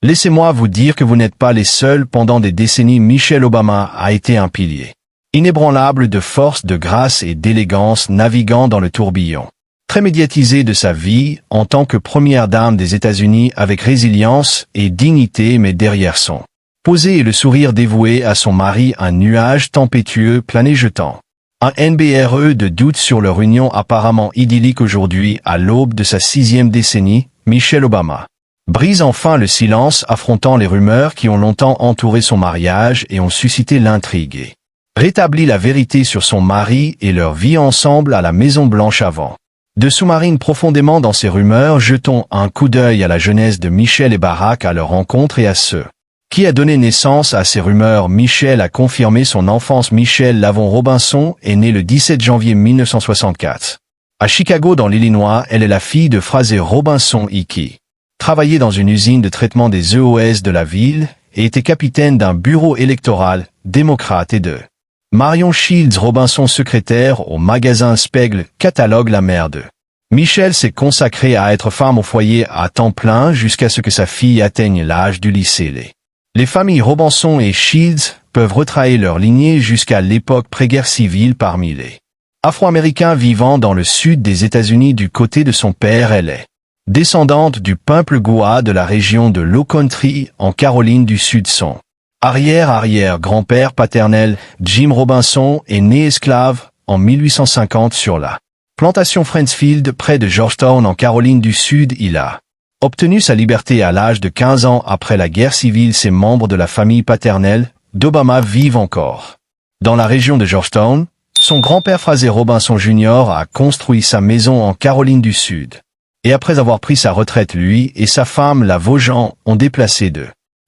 Laissez-moi vous dire que vous n'êtes pas les seuls. Pendant des décennies, Michelle Obama a été un pilier inébranlable de force, de grâce et d'élégance, naviguant dans le tourbillon très médiatisé de sa vie en tant que première dame des États-Unis, avec résilience et dignité, mais derrière son posé et le sourire dévoué à son mari, un nuage tempétueux planait, jetant un NBRE de doute sur leur union apparemment idyllique. Aujourd'hui, à l'aube de sa 6e décennie, Michelle Obama brise enfin le silence, affrontant les rumeurs qui ont longtemps entouré son mariage et ont suscité l'intrigue, et rétablit la vérité sur son mari et leur vie ensemble à la Maison-Blanche. Avant de sous-marine profondément dans ces rumeurs, jetons un coup d'œil à la jeunesse de Michelle et Barack, à leur rencontre et à ce qui a donné naissance à ces rumeurs. Michelle a confirmé son enfance. Michelle Lavon Robinson est née le 17 janvier 1964. À Chicago, dans l'Illinois, elle est la fille de Fraser Robinson qui travaillait dans une usine de traitement des EOS de la ville et était capitaine d'un bureau électoral démocrate, et de Marion Shields Robinson, secrétaire au magasin Spiegel, catalogue. La mère de Michelle s'est consacrée à être femme au foyer à temps plein jusqu'à ce que sa fille atteigne l'âge du lycée. Les familles Robinson et Shields peuvent retracer leur lignée jusqu'à l'époque pré-guerre civile. Parmi les Afro-Américains vivant dans le sud des États-Unis, du côté de son père, elle est descendante du peuple Gua de la région de Low Country en Caroline du Sud. Son arrière-arrière-grand-père paternel, Jim Robinson, est né esclave en 1850 sur la plantation Friendsfield près de Georgetown en Caroline du Sud. Il a obtenu sa liberté à l'âge de 15 ans après la guerre civile. Ses membres de la famille paternelle d'Obama vivent encore dans la région de Georgetown. Son grand-père Fraser Robinson Jr. a construit sa maison en Caroline du Sud. Et après avoir pris sa retraite, lui et sa femme, la Vaugean, ont déplacé de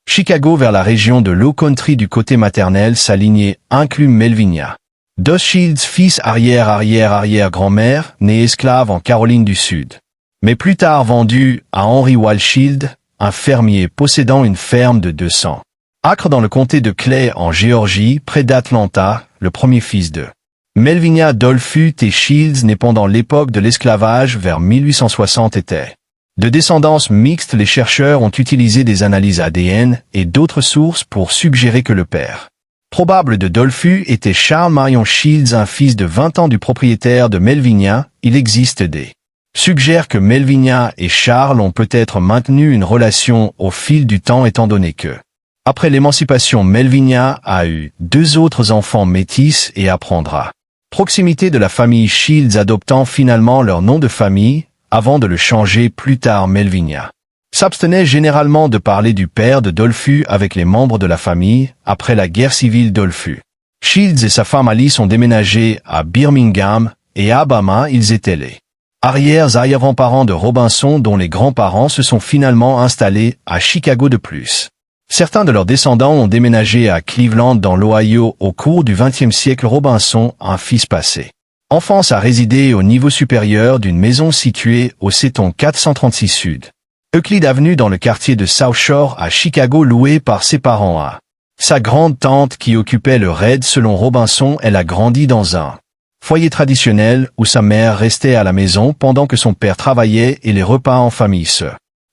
Chicago vers la région de Low Country du côté maternel. Sa lignée inclut Melvinia Dos Shields, fils arrière-arrière-arrière-grand-mère, né esclave en Caroline du Sud, mais plus tard vendu à Henry Wall Shield, un fermier possédant une ferme de 200 acres dans le comté de Clay en Géorgie, près d'Atlanta. Le premier fils de Melvinia Dolphut et Shields, né pendant l'époque de l'esclavage vers 1860, était de descendance mixte. Les chercheurs ont utilisé des analyses ADN et d'autres sources pour suggérer que le père probable de Dolphut était Charles Marion Shields, un fils de 20 ans du propriétaire de Melvinia. Il existe des suggèrent que Melvinia et Charles ont peut-être maintenu une relation au fil du temps, étant donné que, après l'émancipation, Melvinia a eu 2 autres enfants métis et apprendra proximité de la famille Shields, adoptant finalement leur nom de famille avant de le changer plus tard. Melvinia s'abstenait généralement de parler du père de Dolphut avec les membres de la famille. Après la guerre civile, Dolphut Shields et sa femme Alice ont déménagé à Birmingham et à Alabama. Ils étaient les arrière-arrière-grands-parents de Robinson, dont les grands-parents se sont finalement installés à Chicago. De plus, certains de leurs descendants ont déménagé à Cleveland dans l'Ohio au cours du XXe siècle. Robinson, un fils passé enfance, a résidé au niveau supérieur d'une maison située au Seton 436 Sud Euclid Avenue dans le quartier de South Shore à Chicago, louée par ses parents à sa grande-tante qui occupait le raid. Selon Robinson, elle a grandi dans un foyer traditionnel où sa mère restait à la maison pendant que son père travaillait, et les repas en famille se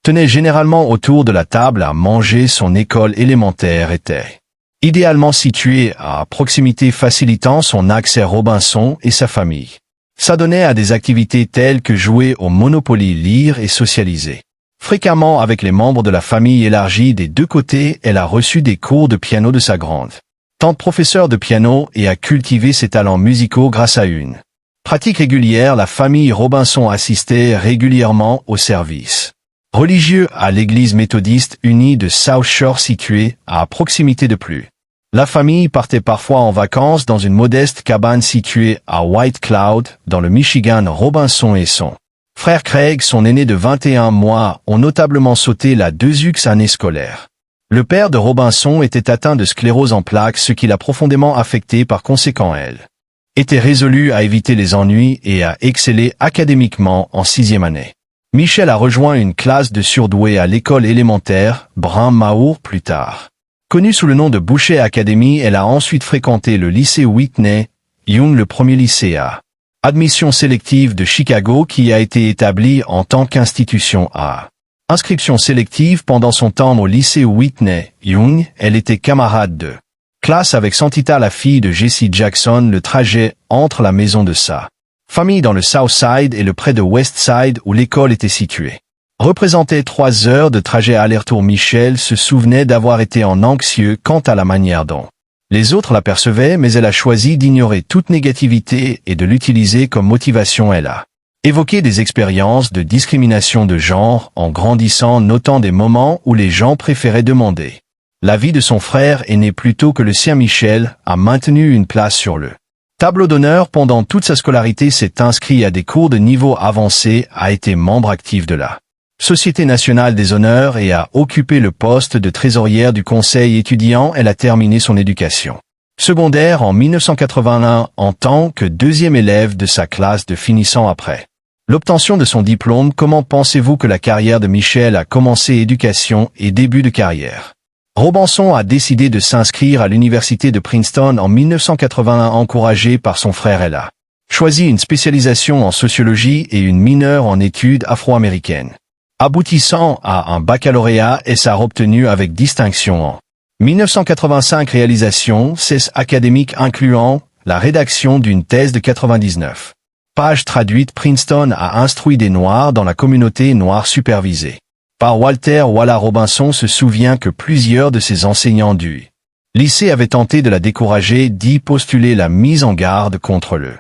tenaient généralement autour de la table à manger. Son école élémentaire était idéalement située à proximité, facilitant son accès. Robinson et sa famille s'adonnaient à des activités telles que jouer au Monopoly, lire et socialiser fréquemment avec les membres de la famille élargie des 2 côtés. Elle a reçu des cours de piano de sa grande-tante, professeur de piano, et a cultivé ses talents musicaux grâce à une pratique régulière. La famille Robinson assistait régulièrement au service religieux à l'église méthodiste unie de South Shore, située à proximité. De plus, la famille partait parfois en vacances dans une modeste cabane située à White Cloud, dans le Michigan. Robinson et son frère Craig, son aîné de 21 mois, ont notablement sauté la 2e année scolaire. Le père de Robinson était atteint de sclérose en plaques, ce qui l'a profondément affecté. Par conséquent, elle était résolue à éviter les ennuis et à exceller académiquement en 6e année. Michelle a rejoint une classe de surdoués à l'école élémentaire Bryn Mawr. Plus tard connue sous le nom de Boucher Academy, elle a ensuite fréquenté le lycée Whitney Young, le premier lycée à admission sélective de Chicago qui a été établi en tant qu'institution à Inscription sélective pendant son temps au lycée Whitney Young, elle était camarade de classe avec Santita, la fille de Jesse Jackson. Le trajet entre la maison de sa famille dans le South Side et le près de West Side où l'école était située représentait 3 heures de trajet aller-retour. Michelle se souvenait d'avoir été en anxieux quant à la manière dont les autres l'apercevaient, mais elle a choisi d'ignorer toute négativité et de l'utiliser comme motivation. Elle a évoqué des expériences de discrimination de genre en grandissant, notant des moments où les gens préféraient demander l'avis de son frère aîné plutôt que le sien. Michelle a maintenu une place sur le tableau d'honneur pendant toute sa scolarité, s'est inscrit à des cours de niveau avancé, a été membre actif de la Société nationale des honneurs et a occupé le poste de trésorière du conseil étudiant. Elle a terminé son éducation secondaire en 1981 en tant que deuxième élève de sa classe de finissant après l'obtention de son diplôme. Comment pensez-vous que la carrière de Michelle a commencé? Éducation et début de carrière. Robinson a décidé de s'inscrire à l'université de Princeton en 1981, encouragé par son frère. Elle a choisi une spécialisation en sociologie et une mineure en études afro-américaines, aboutissant à un baccalauréat et s'est obtenu avec distinction en 1985. Réalisation cesse académique incluant la rédaction d'une thèse de 99 pages traduite. Princeton a instruit des Noirs dans la communauté noire supervisée par Walter Wallace. Robinson se souvient que plusieurs de ses enseignants du lycée avaient tenté de la décourager d'y postuler, la mise en garde contre le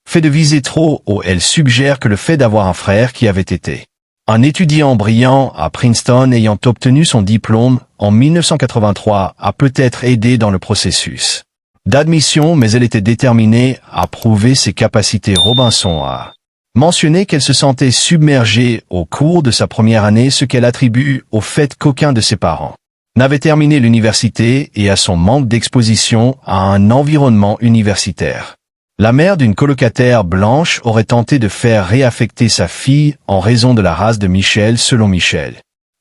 fait de viser trop haut. Elle suggère que le fait d'avoir un frère qui avait été un étudiant brillant à Princeton ayant obtenu son diplôme en 1983 a peut-être aidé dans le processus d'admission, mais elle était déterminée à prouver ses capacités. Robinson a mentionné qu'elle se sentait submergée au cours de sa première année, ce qu'elle attribue au fait qu'aucun de ses parents n'avait terminé l'université et à son manque d'exposition à un environnement universitaire. La mère d'une colocataire blanche aurait tenté de faire réaffecter sa fille en raison de la race de Michelle. Selon Michelle,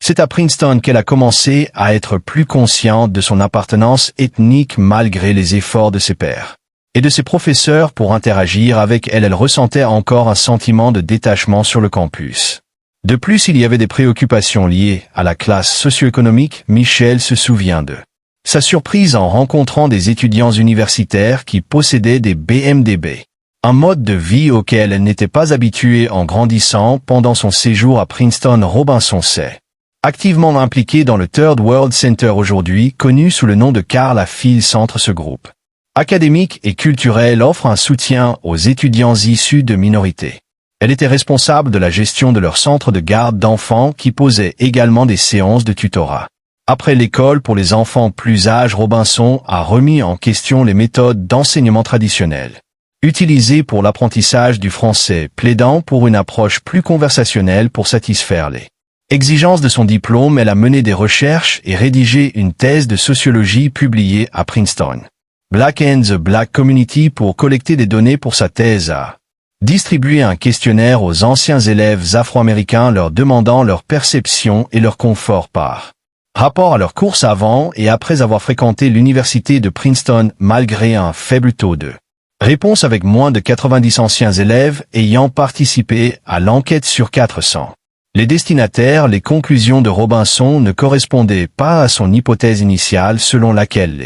c'est à Princeton qu'elle a commencé à être plus consciente de son appartenance ethnique malgré les efforts de ses pairs et de ses professeurs pour interagir avec elle. Elle ressentait encore un sentiment de détachement sur le campus. De plus, il y avait des préoccupations liées à la classe socio-économique. Michelle se souvient de sa surprise en rencontrant des étudiants universitaires qui possédaient des BMW, un mode de vie auquel elle n'était pas habituée en grandissant pendant son séjour à Princeton. Robinson s'est activement impliqué dans le Third World Center, aujourd'hui connu sous le nom de Carla Field Centre. Ce groupe académique et culturel offre un soutien aux étudiants issus de minorités. Elle était responsable de la gestion de leur centre de garde d'enfants qui posait également des séances de tutorat après l'école pour les enfants plus âgés. Robinson a remis en question les méthodes d'enseignement traditionnelles utilisées pour l'apprentissage du français, plaidant pour une approche plus conversationnelle pour satisfaire les exigences de son diplôme. Elle a mené des recherches et rédigé une thèse de sociologie publiée à Princeton Black and the Black Community pour collecter des données pour sa thèse. A distribué un questionnaire aux anciens élèves afro-américains leur demandant leur perception et leur confort par rapport à leurs courses avant et après avoir fréquenté l'université de Princeton, malgré un faible taux de réponse avec moins de 90 anciens élèves ayant participé à l'enquête sur 400. Les destinataires, les conclusions de Robinson ne correspondaient pas à son hypothèse initiale selon laquelle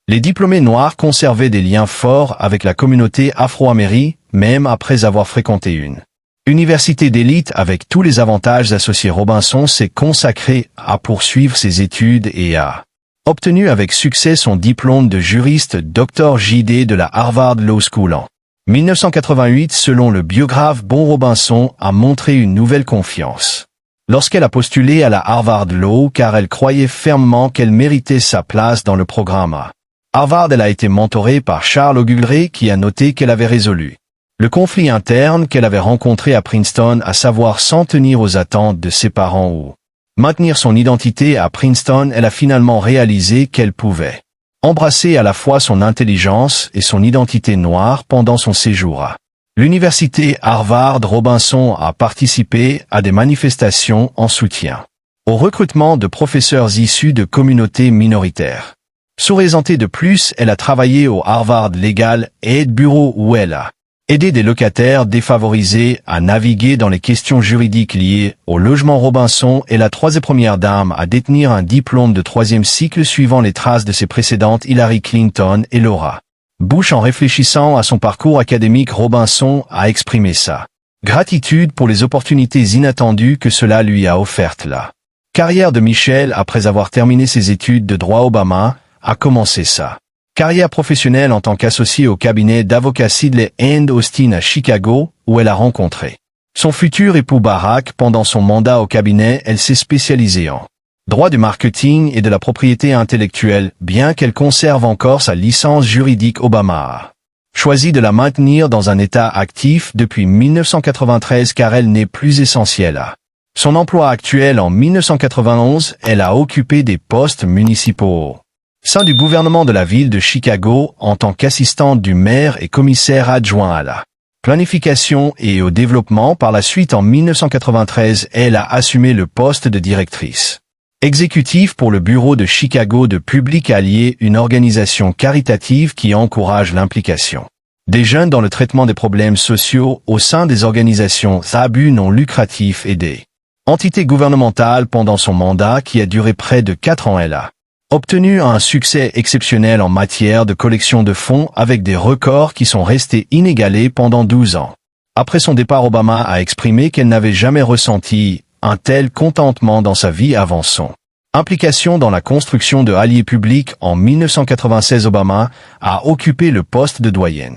les diplômés noirs conservaient des liens forts avec la communauté afro-américaine, même après avoir fréquenté une université d'élite avec tous les avantages associés. Robinson s'est consacré à poursuivre ses études et a obtenu avec succès son diplôme de juriste Dr. J.D. de la Harvard Law School en 1988. Selon le biographe Bon, Robinson a montré une nouvelle confiance lorsqu'elle a postulé à la Harvard Law car elle croyait fermement qu'elle méritait sa place dans le programme à Harvard. Elle a été mentorée par Charles Ogulray qui a noté qu'elle avait résolu le conflit interne qu'elle avait rencontré à Princeton, à savoir s'en tenir aux attentes de ses parents ou maintenir son identité. À Princeton, elle a finalement réalisé qu'elle pouvait embrasser à la fois son intelligence et son identité noire pendant son séjour à l'université Harvard. Robinson a participé à des manifestations en soutien au recrutement de professeurs issus de communautés minoritaires. Sous-représentée de plus, elle a travaillé au Harvard Legal Aid Bureau où elle a Aider des locataires défavorisés à naviguer dans les questions juridiques liées au logement Robinson est la troisième première dame à détenir un diplôme de 3e cycle suivant les traces de ses précédentes Hillary Clinton et Laura Bush. En réfléchissant à son parcours académique, Robinson a exprimé sa gratitude pour les opportunités inattendues que cela lui a offertes. La carrière de Michelle après avoir terminé ses études de droit. Obama a commencé sa carrière professionnelle en tant qu'associée au cabinet d'avocats Sidley & Austin à Chicago, où elle a rencontré son futur époux Barack. Pendant son mandat au cabinet, elle s'est spécialisée en droit du marketing et de la propriété intellectuelle, bien qu'elle conserve encore sa licence juridique. Obama a choisi de la maintenir dans un état actif depuis 1993 car elle n'est plus essentielle à son emploi actuel. En 1991, elle a occupé des postes municipaux au sein du gouvernement de la ville de Chicago en tant qu'assistante du maire et commissaire adjoint à la planification et au développement. Par la suite, en 1993, elle a assumé le poste de directrice exécutive pour le bureau de Chicago de Public Alliés, une organisation caritative qui encourage l'implication des jeunes dans le traitement des problèmes sociaux au sein des organisations à but non lucratif et des entités gouvernementales. Pendant son mandat qui a duré près de 4 ans, elle a obtenu un succès exceptionnel en matière de collection de fonds avec des records qui sont restés inégalés pendant 12 ans. Après son départ, Obama a exprimé qu'elle n'avait jamais ressenti un tel contentement dans sa vie avant son implication dans la construction de Alliés publics. En 1996, Obama a occupé le poste de doyenne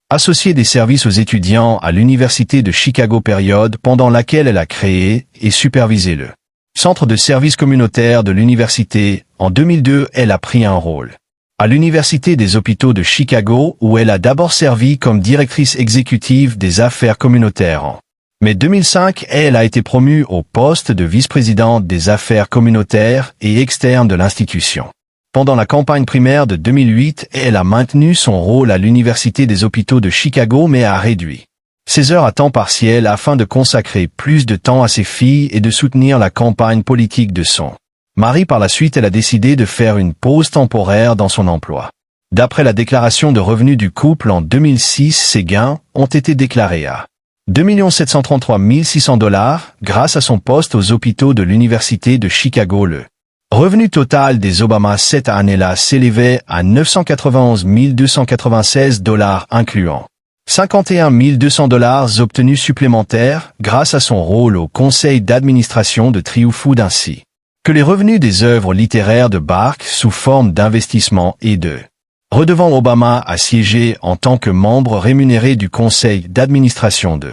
associée des services aux étudiants à l'Université de Chicago, période pendant laquelle elle a créé et supervisé le centre de services communautaires de l'université. En 2002, elle a pris un rôle à l'Université des hôpitaux de Chicago où elle a d'abord servi comme directrice exécutive des affaires communautaires. En mai 2005, elle a été promue au poste de vice-présidente des affaires communautaires et externes de l'institution. Pendant la campagne primaire de 2008, elle a maintenu son rôle à l'Université des hôpitaux de Chicago mais a réduit ses heures à temps partiel afin de consacrer plus de temps à ses filles et de soutenir la campagne politique de son mari. Par la suite, elle a décidé de faire une pause temporaire dans son emploi. D'après la déclaration de revenus du couple en 2006, ses gains ont été déclarés à 2 733 600 $, grâce à son poste aux hôpitaux de l'Université de Chicago. Le revenu total des Obama cette année-là s'élevait à 991 296 $, incluant 51 200 $ obtenus supplémentaires grâce à son rôle au conseil d'administration de Triofood, ainsi que les revenus des œuvres littéraires de Barack sous forme d'investissement et de redevant. Obama a siégé en tant que membre rémunéré du conseil d'administration de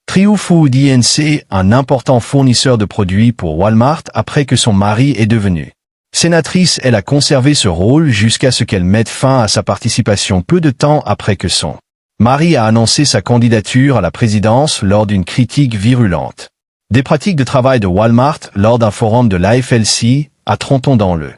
Triofood Inc., un important fournisseur de produits pour Walmart. Après que son mari est devenu sénatrice, elle a conservé ce rôle jusqu'à ce qu'elle mette fin à sa participation peu de temps après que son mari a annoncé sa candidature à la présidence lors d'une critique virulente des pratiques de travail de Walmart lors d'un forum de l'AFL-CIO à Trenton dans le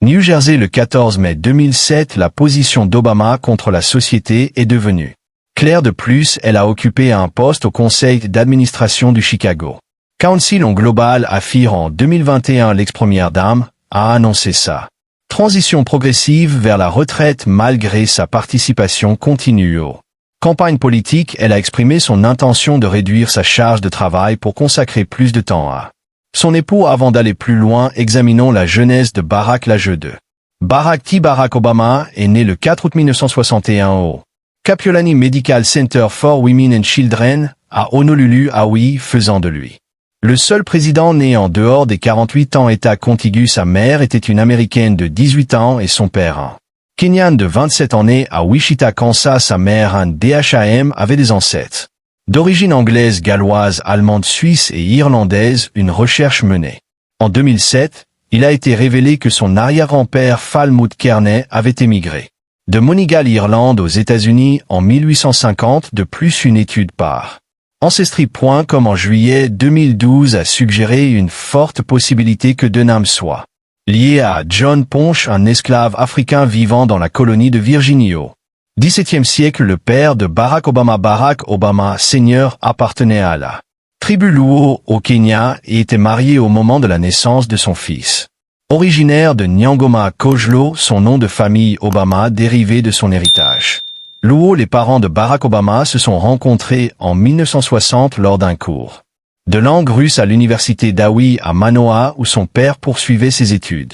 New Jersey le 14 mai 2007. La position d'Obama contre la société est devenue claire. De plus, elle a occupé un poste au conseil d'administration du Chicago Council on Global Affairs. En 2021, l'ex-première dame a annoncé sa transition progressive vers la retraite malgré sa participation continue aux campagnes politiques. Elle a exprimé son intention de réduire sa charge de travail pour consacrer plus de temps à son époux. Avant d'aller plus loin, examinons la jeunesse de Barack. L'âge de Barack Obama est né le 4 août 1961 au Kapiolani Medical Center for Women and Children à Honolulu, Hawaii, faisant de lui le seul président né en dehors des 48 ans État contigu. Sa mère était une Américaine de 18 ans et son père un Kenyan de 27 ans né à Wichita, Kansas. Sa mère, un DHAM, avait des ancêtres d'origine anglaise, galloise, allemande, suisse et irlandaise. Une recherche menée en 2007, il a été révélé que son arrière-grand-père Falmouth Kearney avait émigré de Montreal, Irlande, aux États-Unis en 1850. De plus, une étude par Ancestry.com en juillet 2012 a suggéré une forte possibilité que Dunham soit lié à John Ponch, un esclave africain vivant dans la colonie de Virginie au XVIIe siècle. Le père de Barack Obama Sr. appartenait à la tribu Luo au Kenya et était marié au moment de la naissance de son fils. Originaire de Nyangoma Kojlo, son nom de famille Obama dérivé de son héritage Les parents de Barack Obama se sont rencontrés en 1960 lors d'un cours de langue russe à l'université d'Hawaï à Manoa où son père poursuivait ses études.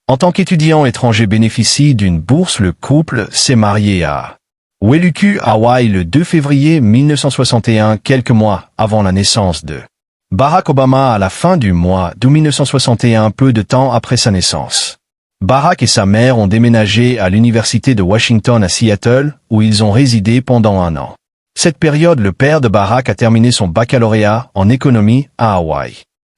En tant qu'étudiant étranger bénéficie d'une bourse, le couple s'est marié à Wailuku, Hawaï le 2 février 1961, quelques mois avant la naissance de Barack Obama à la fin du mois d'août 1961, peu de temps après sa naissance. Barack et sa mère ont déménagé à l'université de Washington à Seattle, où ils ont résidé pendant 1 an. Cette période, le père de Barack a terminé son baccalauréat en économie à Hawaï.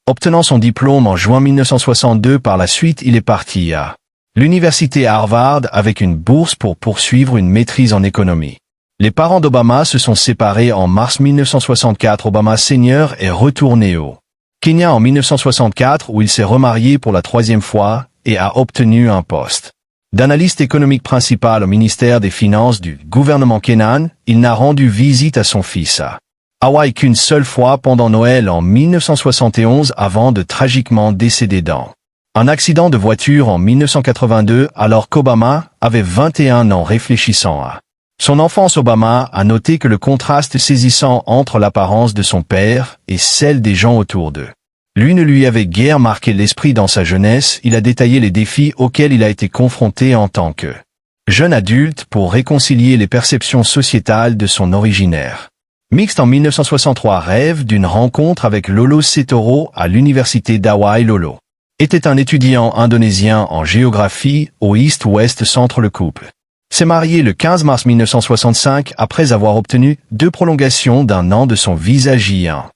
Obtenant son diplôme en juin 1962, par la suite, il est parti à l'université Harvard avec une bourse pour poursuivre une maîtrise en économie. Les parents d'Obama se sont séparés en mars 1964. Obama Senior est retourné au Kenya en 1964 où il s'est remarié pour la 3e fois et a obtenu un poste d'analyste économique principal au ministère des Finances du gouvernement Kenyan. Il n'a rendu visite à son fils à Hawaï qu'une seule fois pendant Noël en 1971 avant de tragiquement décéder dans un accident de voiture en 1982 alors qu'Obama avait 21 ans. Réfléchissant à son enfance, Obama a noté que le contraste saisissant entre l'apparence de son père et celle des gens autour d'eux lui ne lui avait guère marqué l'esprit dans sa jeunesse. Il a détaillé les défis auxquels il a été confronté en tant que jeune adulte pour réconcilier les perceptions sociétales de son originaire mixte en 1963. Rêve d'une rencontre avec Lolo Setoro à l'université d'Hawaï. Lolo était un étudiant indonésien en géographie au East-West Centre. Le couple s'est marié le 15 mars 1965 après avoir obtenu 2 prolongations d'1 an de son visa J1.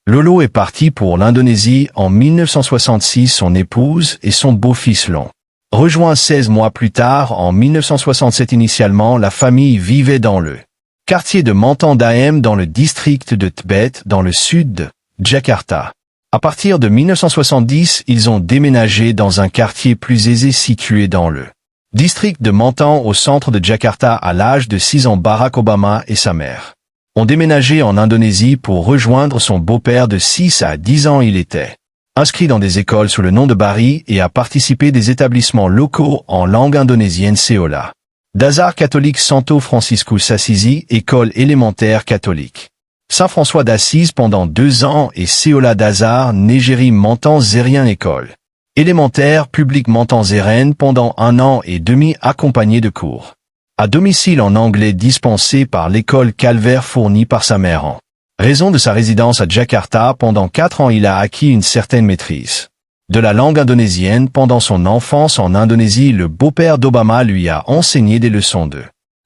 Lolo est parti pour l'Indonésie en 1966. Son épouse et son beau-fils l'ont rejoint 16 mois plus tard en 1967. Initialement, la famille vivait dans le quartier de Mantan Daem dans le district de Tibet dans le sud de Jakarta. À partir de 1970, ils ont déménagé dans un quartier plus aisé situé dans le district de Mantan au centre de Jakarta. À l'âge de 6 ans, Barack Obama et sa mère ont déménagé en Indonésie pour rejoindre son beau-père. De 6 à 10 ans, il était inscrit dans des écoles sous le nom de Bari et a participé des établissements locaux en langue indonésienne Seolah Dasar catholique, Santo Franciscus Assisi, école élémentaire catholique Saint-François d'Assise pendant 2 ans et Seolah Dasar Negeri Mantan Zérien, école élémentaire publique Mantan Zérien pendant 1 an et demi, accompagné de cours à domicile en anglais dispensés par l'école Calvaire fournie par sa mère. En raison de sa résidence à Jakarta pendant 4 ans, il a acquis une certaine maîtrise de la langue indonésienne. Pendant son enfance en Indonésie, le beau-père d'Obama lui a enseigné des leçons de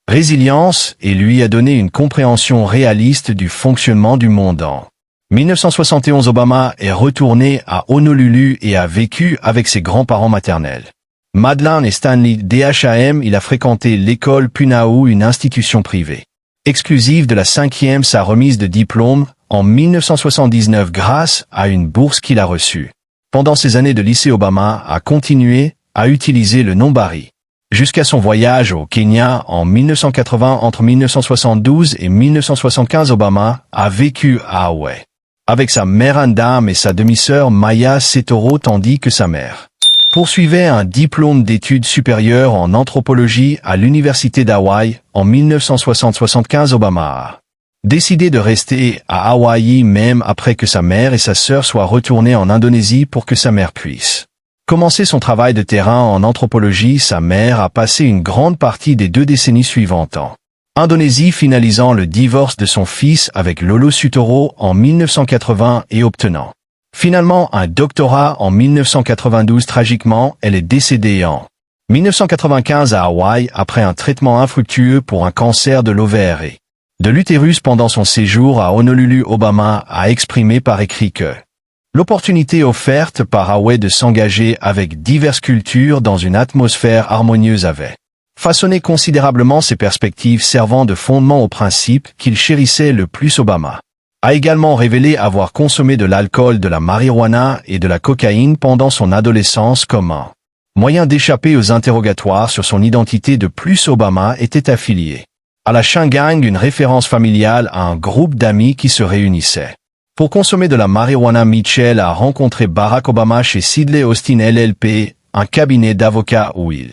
résilience et lui a donné une compréhension réaliste du fonctionnement du monde. En 1971, Obama est retourné à Honolulu et a vécu avec ses grands-parents maternels, Madeleine et Stanley Dham. Il a fréquenté l'école Punahou, une institution privée exclusive de la 5e. Sa remise de diplôme en 1979 grâce à une bourse qu'il a reçue. Pendant ses années de lycée, Obama a continué à utiliser le nom Bari jusqu'à son voyage au Kenya en 1980. Entre 1972 et 1975, Obama a vécu à Hawaï avec sa mère Andam et sa demi-sœur Maya Setoro, tandis que sa mère poursuivait un diplôme d'études supérieures en anthropologie à l'université d'Hawaï. En 1975, Obama a décidé de rester à Hawaï même après que sa mère et sa sœur soient retournées en Indonésie pour que sa mère puisse commencer son travail de terrain en anthropologie. Sa mère a passé une grande partie des 2 décennies suivantes en Indonésie, finalisant le divorce de son fils avec Lolo Sutoro en 1980 et obtenant finalement un doctorat en 1992. Tragiquement, elle est décédée en 1995 à Hawaï après un traitement infructueux pour un cancer de l'ovaire et de l'utérus. Pendant son séjour à Honolulu, Obama a exprimé par écrit que l'opportunité offerte par Hawaï de s'engager avec diverses cultures dans une atmosphère harmonieuse avait façonné considérablement ses perspectives, servant de fondement aux principes qu'il chérissait le plus. Obama a également révélé avoir consommé de l'alcool, de la marijuana et de la cocaïne pendant son adolescence comme un moyen d'échapper aux interrogatoires sur son identité. De plus, Obama était affilié à la Shingang, une référence familiale à un groupe d'amis qui se réunissait pour consommer de la marijuana. Mitchell a rencontré Barack Obama chez Sidley Austin LLP, un cabinet d'avocats où il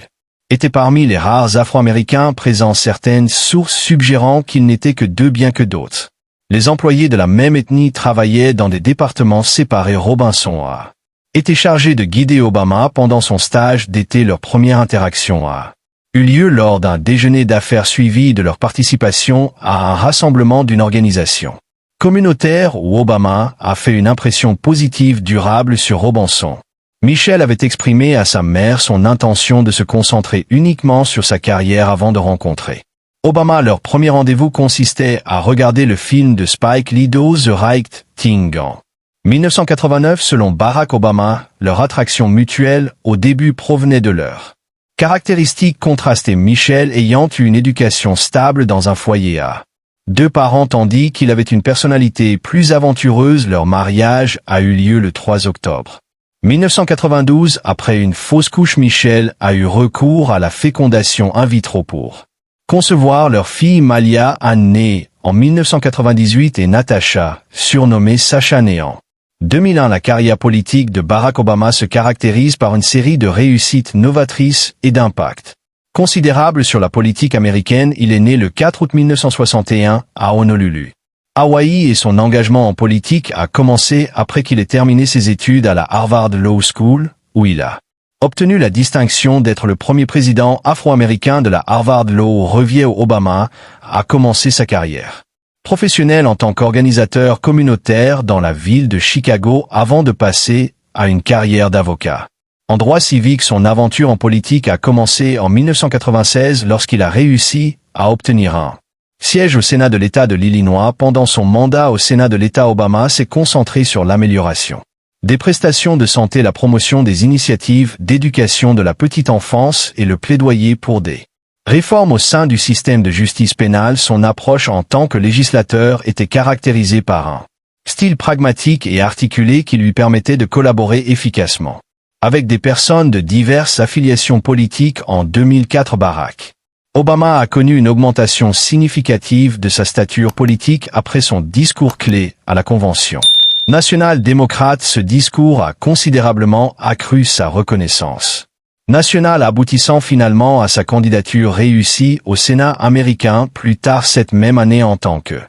était parmi les rares Afro-Américains présents. Certaines sources suggérant qu'ils n'étaient que deux bien que d'autres. Les employés de la même ethnie travaillaient dans des départements séparés. Robinson a été chargé de guider Obama pendant son stage d'été. Leur première interaction a eu lieu lors d'un déjeuner d'affaires suivi de leur participation à un rassemblement d'une organisation communautaire où Obama a fait une impression positive durable sur Robinson. Michelle avait exprimé à sa mère son intention de se concentrer uniquement sur sa carrière avant de rencontrer Obama. Leur premier rendez-vous consistait à regarder le film de Spike Lee The Right Thing en 1989. Selon Barack Obama, leur attraction mutuelle au début provenait de leur caractéristiques contrastées. Michelle ayant eu une éducation stable dans un foyer à deux parents tandis qu'il avait une personnalité plus aventureuse. Leur mariage a eu lieu le 3 octobre 1992. Après une fausse couche, Michelle a eu recours à la fécondation in vitro pour concevoir leur fille Malia, née en 1998, et Natasha, surnommée Sacha, née en 2001. La carrière politique de Barack Obama se caractérise par une série de réussites novatrices et d'impact considérable sur la politique américaine. Il est né le 4 août 1961 à Honolulu, Hawaï, et son engagement en politique a commencé après qu'il ait terminé ses études à la Harvard Law School, où il a obtenu la distinction d'être le premier président afro-américain de la Harvard Law. Revient Obama a commencé sa carrière professionnelle en tant qu'organisateur communautaire dans la ville de Chicago avant de passer à une carrière d'avocat en droit civique. Son aventure en politique a commencé en 1996 lorsqu'il a réussi à obtenir un siège au Sénat de l'État de l'Illinois. Pendant son mandat au Sénat de l'État, Obama s'est concentré sur l'amélioration des prestations de santé, la promotion des initiatives d'éducation de la petite enfance et le plaidoyer pour des réformes au sein du système de justice pénale. Son approche en tant que législateur était caractérisée par un style pragmatique et articulé qui lui permettait de collaborer efficacement avec des personnes de diverses affiliations politiques. En 2004, Barack Obama a connu une augmentation significative de sa stature politique après son discours clé à la Convention nationale démocrate. Ce discours a considérablement accru sa reconnaissance nationale, aboutissant finalement à sa candidature réussie au Sénat américain plus tard cette même année. En tant que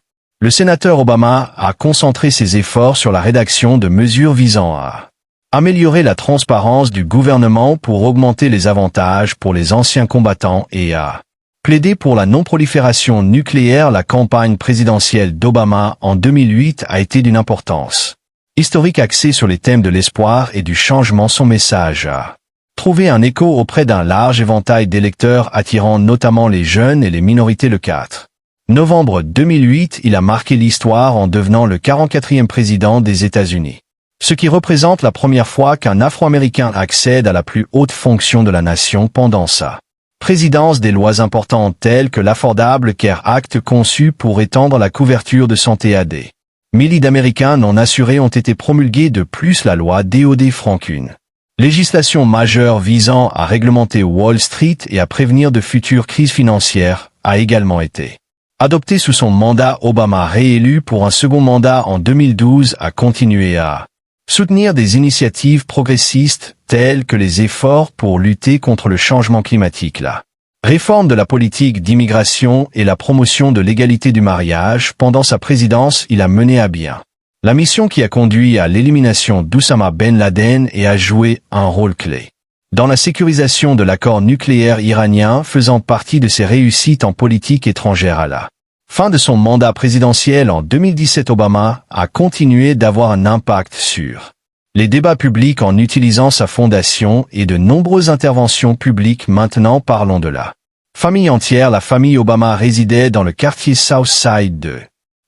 le sénateur, Obama a concentré ses efforts sur la rédaction de mesures visant à améliorer la transparence du gouvernement pour augmenter les avantages pour les anciens combattants et à plaider pour la non-prolifération nucléaire. La campagne présidentielle d'Obama en 2008 a été d'une importance historique axée sur les thèmes de l'espoir et du changement. Son message a trouvé un écho auprès d'un large éventail d'électeurs, attirant notamment les jeunes et les minorités. Le 4 novembre 2008, il a marqué l'histoire en devenant le 44e président des États-Unis, ce qui représente la première fois qu'un Afro-Américain accède à la plus haute fonction de la nation. Pendant sa présidence, des lois importantes telles que l'Affordable Care Act, conçu pour étendre la couverture de santé à des milliers d'Américains non assurés, ont été promulguées. De plus, la loi Dodd-Frank, une législation majeure visant à réglementer Wall Street et à prévenir de futures crises financières, a également été adoptée sous son mandat. Obama, réélu pour un second mandat en 2012, a continué à soutenir des initiatives progressistes telles que les efforts pour lutter contre le changement climatique, la réforme de la politique d'immigration et la promotion de l'égalité du mariage. Pendant sa présidence, il a mené à bien la mission qui a conduit à l'élimination d'Oussama Ben Laden et a joué un rôle clé dans la sécurisation de l'accord nucléaire iranien, faisant partie de ses réussites en politique étrangère. À la fin de son mandat présidentiel en 2017, Obama a continué d'avoir un impact sur les débats publics en utilisant sa fondation et de nombreuses interventions publiques. Maintenant, parlons de la famille entière. La famille Obama résidait dans le quartier South Side de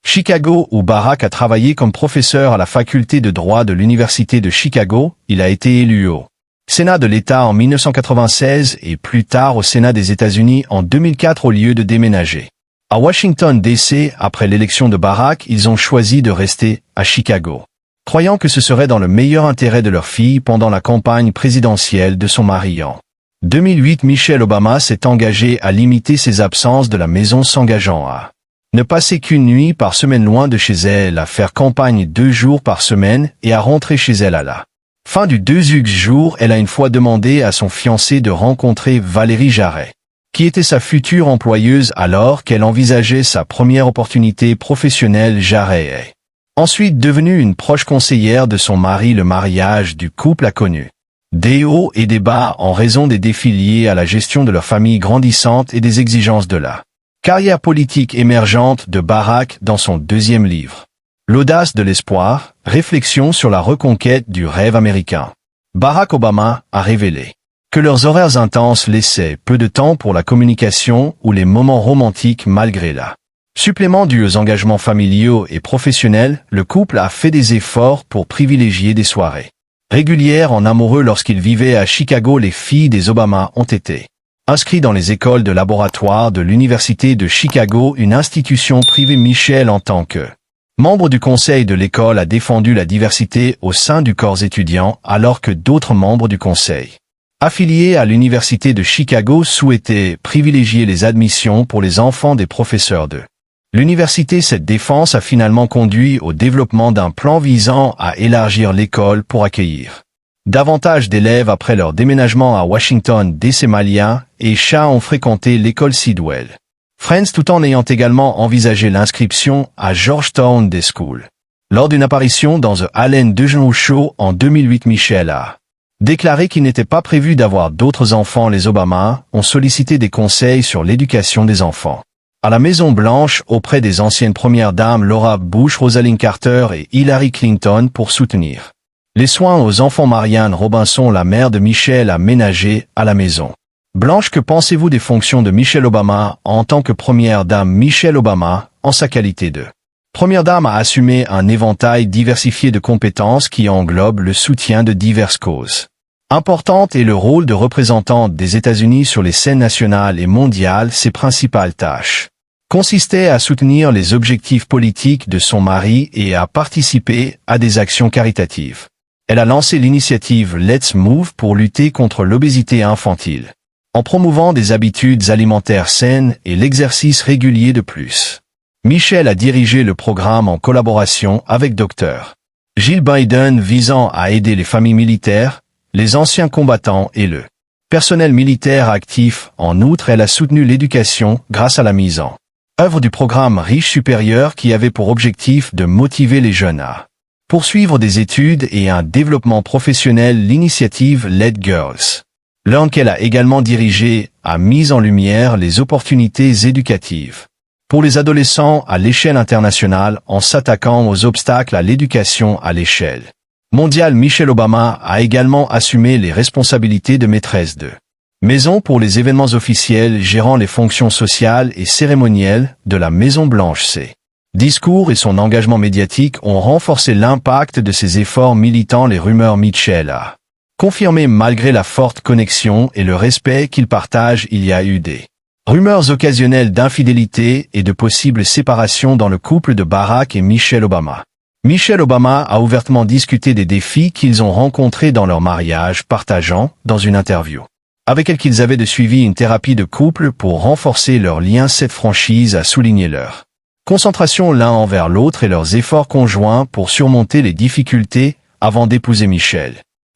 Chicago, où Barack a travaillé comme professeur à la faculté de droit de l'Université de Chicago. Il a été élu au Sénat de l'État en 1996 et plus tard au Sénat des États-Unis en 2004. Au lieu de déménager à Washington, D.C. après l'élection de Barack, ils ont choisi de rester à Chicago, croyant que ce serait dans le meilleur intérêt de leur fille. Pendant la campagne présidentielle de son mari en 2008, Michelle Obama s'est engagée à limiter ses absences de la maison, s'engageant à ne passer qu'une nuit par semaine loin de chez elle, à faire campagne 2 jours par semaine et à rentrer chez elle à la Fin du 2 jour, elle a une fois demandé à son fiancé de rencontrer Valérie Jarret, qui était sa future employeuse alors qu'elle envisageait sa première opportunité professionnelle. Jarret est ensuite devenue une proche conseillère de son mari. Le mariage du couple a connu des hauts et des bas en raison des défis liés à la gestion de leur famille grandissante et des exigences de la carrière politique émergente de Barack. Dans son deuxième livre, L'audace de l'espoir, réflexion sur la reconquête du rêve américain, Barack Obama a révélé que leurs horaires intenses laissaient peu de temps pour la communication ou les moments romantiques. Malgré la supplément dû aux engagements familiaux et professionnels, le couple a fait des efforts pour privilégier des soirées régulières en amoureux. Lorsqu'ils vivaient à Chicago, les filles des Obama ont été inscrites dans les écoles de laboratoire de l'Université de Chicago, une institution privée. Michelle, en tant que membre du conseil de l'école, a défendu la diversité au sein du corps étudiant, alors que d'autres membres du conseil affiliés à l'Université de Chicago souhaitaient privilégier les admissions pour les enfants des professeurs de l'université. Cette défense a finalement conduit au développement d'un plan visant à élargir l'école pour accueillir davantage d'élèves. Après leur déménagement à Washington, DC, Malia et Shah ont fréquenté l'école Sidwell Friends tout en ayant également envisagé l'inscription à Georgetown Day School. Lors d'une apparition dans The Ellen DeGeneres Show en 2008, Michelle a déclaré qu'il n'était pas prévu d'avoir d'autres enfants. Les Obama ont sollicité des conseils sur l'éducation des enfants à la Maison-Blanche auprès des anciennes premières dames Laura Bush, Rosalind Carter et Hillary Clinton pour soutenir les soins aux enfants. Marianne Robinson, la mère de Michelle, a ménagé à la Maison-Blanche. Que pensez-vous des fonctions de Michelle Obama en tant que première dame? Michelle Obama, en sa qualité de première dame, a assumé un éventail diversifié de compétences qui englobe le soutien de diverses causes importantes et le rôle de représentante des États-Unis sur les scènes nationales et mondiales. Ses principales tâches consistaient à soutenir les objectifs politiques de son mari et à participer à des actions caritatives. Elle a lancé l'initiative Let's Move pour lutter contre l'obésité infantile, en promouvant des habitudes alimentaires saines et l'exercice régulier de plus. Michelle a dirigé le programme en collaboration avec Dr. Jill Biden visant à aider les familles militaires, les anciens combattants et le personnel militaire actif. En outre, elle a soutenu l'éducation grâce à la mise en œuvre du programme Riche Supérieur qui avait pour objectif de motiver les jeunes à poursuivre des études et un développement professionnel. L'initiative Let Girls Learn, qu'elle a également dirigée, a mis en lumière les opportunités éducatives pour les adolescents à l'échelle internationale en s'attaquant aux obstacles à l'éducation à l'échelle mondiale. Michelle Obama a également assumé les responsabilités de maîtresse de maison pour les événements officiels, gérant les fonctions sociales et cérémonielles de la Maison-Blanche. Ses discours et son engagement médiatique ont renforcé l'impact de ses efforts militants. Les rumeurs. Michelle a confirmé, malgré la forte connexion et le respect qu'ils partagent, il y a eu des rumeurs occasionnelles d'infidélité et de possibles séparations dans le couple de Barack et Michelle Obama. Michelle Obama a ouvertement discuté des défis qu'ils ont rencontrés dans leur mariage, partageant, dans une interview avec elle, qu'ils avaient suivi une thérapie de couple pour renforcer leur lien. Cette franchise a souligné leur concentration l'un envers l'autre et leurs efforts conjoints pour surmonter les difficultés avant d'épouser Michelle.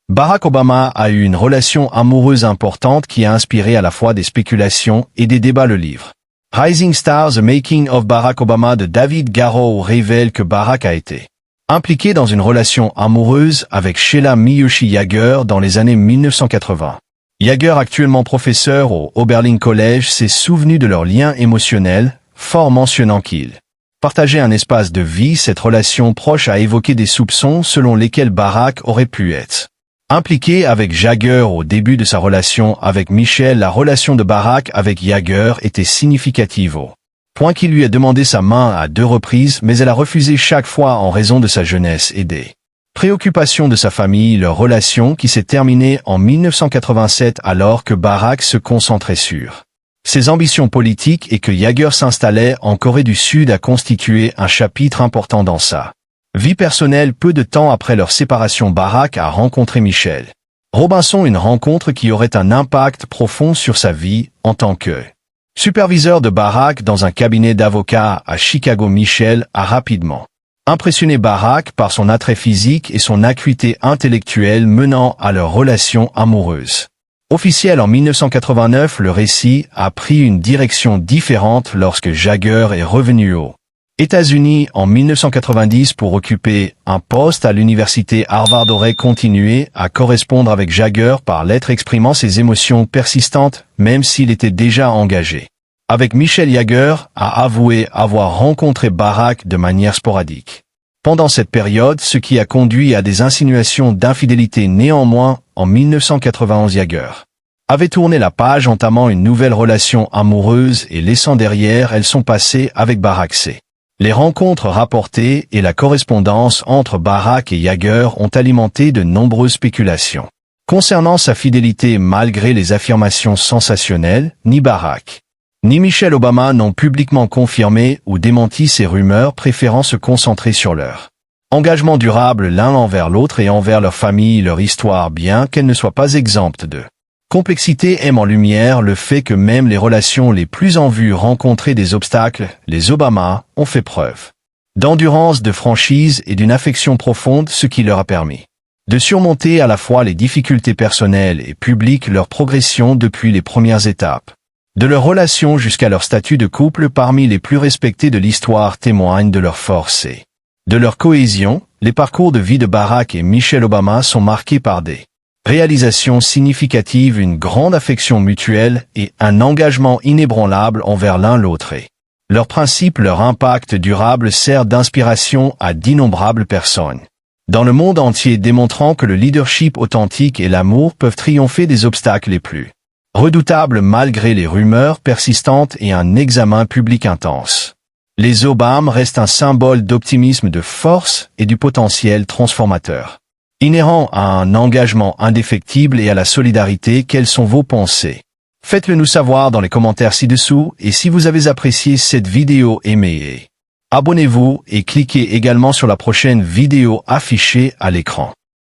Barack Obama a eu une relation amoureuse importante qui a inspiré à la fois des spéculations et des débats. Le livre Rising Stars, The Making of Barack Obama de David Garrow révèle que Barack a été impliqué dans une relation amoureuse avec Sheila Miyoshi Yager dans les années 1980. Yager, actuellement professeur au Oberlin College, s'est souvenu de leur lien émotionnel, fort, mentionnant qu'il partageait un espace de vie. Cette relation proche a évoqué des soupçons selon lesquels Barack aurait pu être impliqué avec Yager au début de sa relation avec Michelle. La relation de Barack avec Yager était significative au point qu'il lui a demandé sa main à 2 reprises, mais elle a refusé chaque fois en raison de sa jeunesse et des préoccupations de sa famille. Leur relation, qui s'est terminée en 1987 alors que Barack se concentrait sur ses ambitions politiques et que Yager s'installait en Corée du Sud, a constitué un chapitre important dans sa vie personnelle. Peu de temps après leur séparation, Barack a rencontré Michelle Robinson, une rencontre qui aurait un impact profond sur sa vie en tant que superviseur de Barack dans un cabinet d'avocats à Chicago. Michelle a rapidement impressionné Barack par son attrait physique et son acuité intellectuelle menant à leur relation amoureuse. Officiel en 1989, le récit a pris une direction différente lorsque Jagger est revenu aux États-Unis en 1990 pour occuper un poste à l'université Harvard. Aurait continué à correspondre avec Jagger par lettres exprimant ses émotions persistantes, même s'il était déjà engagé. Avec Michelle Jagger, a avoué avoir rencontré Barack de manière sporadique pendant cette période, ce qui a conduit à des insinuations d'infidélité. Néanmoins, en 1991, Jagger avait tourné la page entamant une nouvelle relation amoureuse et laissant derrière elle son passé avec Barack. Les rencontres rapportées et la correspondance entre Barack et Jagger ont alimenté de nombreuses spéculations concernant sa fidélité. Malgré les affirmations sensationnelles, ni Barack ni Michelle Obama n'ont publiquement confirmé ou démenti ces rumeurs, préférant se concentrer sur leur engagement durable l'un envers l'autre et envers leur famille, leur histoire, bien qu'elle ne soit pas exempte de complexité. Aime en lumière le fait que même les relations les plus en vue rencontraient des obstacles. Les Obama ont fait preuve d'endurance, de franchise et d'une affection profonde, ce qui leur a permis de surmonter à la fois les difficultés personnelles et publiques. Leur progression depuis les premières étapes de leur relation jusqu'à leur statut de couple parmi les plus respectés de l'histoire témoignent de leur force et de leur cohésion. Les parcours de vie de Barack et Michelle Obama sont marqués par des réalisations significatives, une grande affection mutuelle et un engagement inébranlable envers l'un l'autre. Et leurs principes, leur impact durable sert d'inspiration à d'innombrables personnes dans le monde entier, démontrant que le leadership authentique et l'amour peuvent triompher des obstacles les plus redoutables malgré les rumeurs persistantes et un examen public intense. Les Obama restent un symbole d'optimisme, de force et du potentiel transformateur inhérent à un engagement indéfectible et à la solidarité. Quelles sont vos pensées? Faites-le nous savoir dans les commentaires ci-dessous, et si vous avez apprécié cette vidéo, aimez et abonnez-vous et cliquez également sur la prochaine vidéo affichée à l'écran.